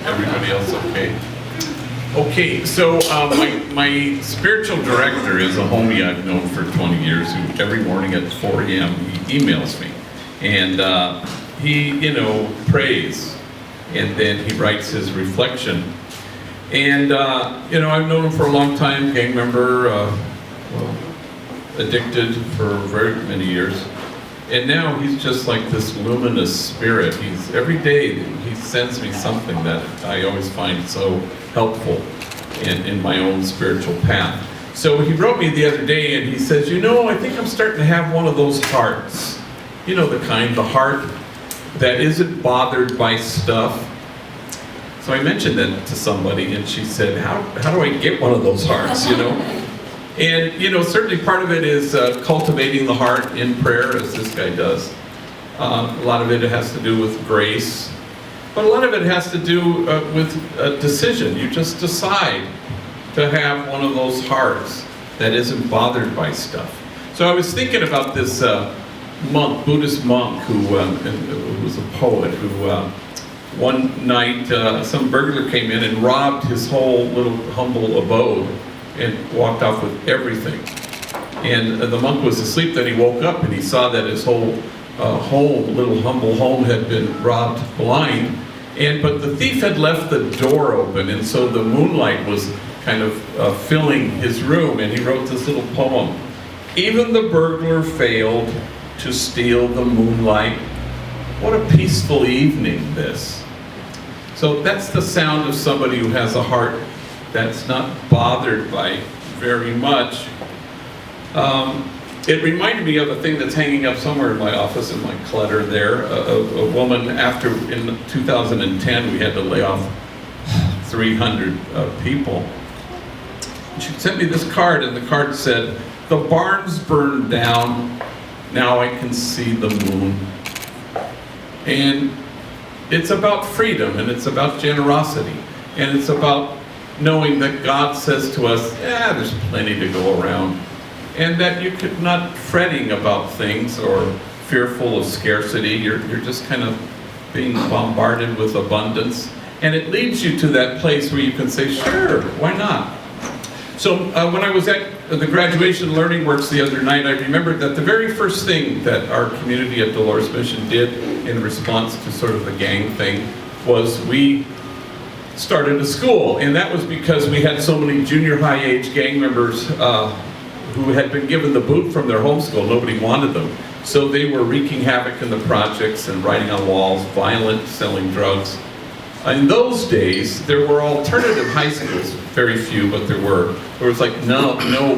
Everybody else okay? Okay, so my spiritual director is a homie I've known for 20 years who every morning at 4 a.m. he emails me. And he, prays. And then he writes his reflection. And, I've known him for a long time, gang member, addicted for very many years. And now he's just like this luminous spirit. Every day he sends me something that I always find so helpful in my own spiritual path. So he wrote me the other day and he says, I think I'm starting to have one of those hearts. The heart that isn't bothered by stuff. So I mentioned that to somebody and she said, how do I get one of those hearts, And, certainly part of it is cultivating the heart in prayer, as this guy does. A lot of it has to do with grace. But a lot of it has to do with a decision. You just decide to have one of those hearts that isn't bothered by stuff. So I was thinking about this Buddhist monk who was a poet, who one night some burglar came in and robbed his whole little humble abode and walked off with everything. And the monk was asleep, then he woke up and he saw that his whole little humble home had been robbed blind. But the thief had left the door open, and so the moonlight was kind of filling his room, and he wrote this little poem. Even the burglar failed to steal the moonlight. What a peaceful evening this. So that's the sound of somebody who has a heart that's not bothered by very much. It reminded me of a thing that's hanging up somewhere in my office, in my clutter there. A woman, in 2010, we had to lay off 300 people. She sent me this card, and the card said, "The barn's burned down, now I can see the moon." And it's about freedom, and it's about generosity, and it's about knowing that God says to us, there's plenty to go around. And that you're not fretting about things or fearful of scarcity. You're just kind of being bombarded with abundance. And it leads you to that place where you can say, sure, why not? So when I was at the Graduation Learning Works the other night, I remembered that the very first thing that our community at Dolores Mission did in response to sort of the gang thing was we started a school. And that was because we had so many junior high age gang members who had been given the boot from their homeschool. Nobody wanted them. So they were wreaking havoc in the projects and writing on walls, violent, selling drugs. In those days, there were alternative high schools, very few, but there was like no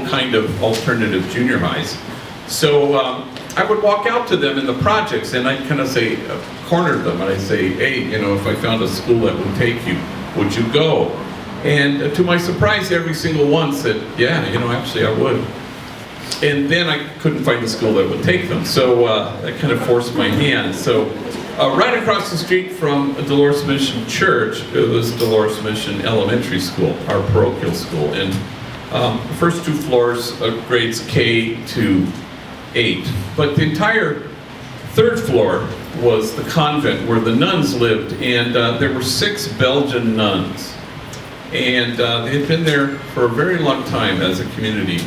kind of alternative junior highs. So I would walk out to them in the projects and I'd kind of say, corner them, and I'd say, hey, if I found a school that would take you, would you go? And to my surprise, every single one said, yeah, actually I would. And then I couldn't find a school that would take them, so that kind of forced my hand. So right across the street from Dolores Mission Church, it was Dolores Mission Elementary School, our parochial school. And the first 2 floors, grades K to 8. But the entire 3rd floor was the convent where the nuns lived, and there were 6 Belgian nuns. And they had been there for a very long time as a community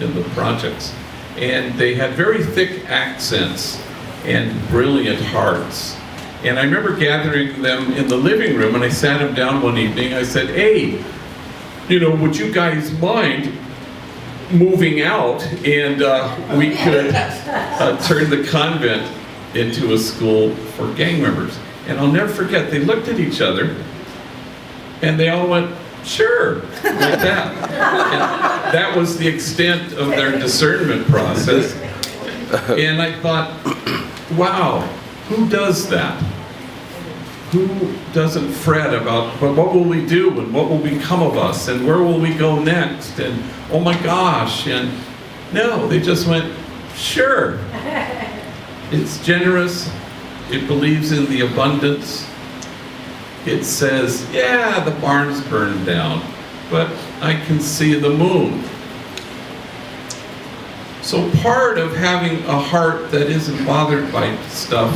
in the projects. And they had very thick accents and brilliant hearts. And I remember gathering them in the living room, and I sat them down one evening. I said, hey, would you guys mind moving out, and we could turn the convent into a school for gang members? And I'll never forget, they looked at each other, and they all went, sure, like that. And that was the extent of their discernment process. And I thought, wow, who does that? Who doesn't fret about, but what will we do, and what will become of us, and where will we go next, and oh my gosh, and no, they just went, sure. It's generous, it believes in the abundance. It says, yeah, the barn's burned down, but I can see the moon. So part of having a heart that isn't bothered by stuff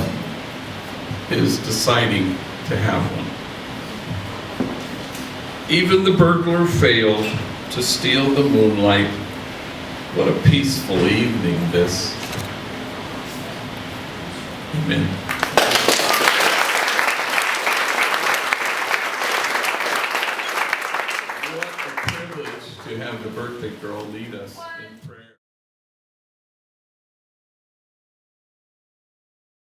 is deciding to have one. Even the burglar failed to steal the moonlight. What a peaceful evening this. Amen. What a privilege to have the birthday girl lead us in prayer.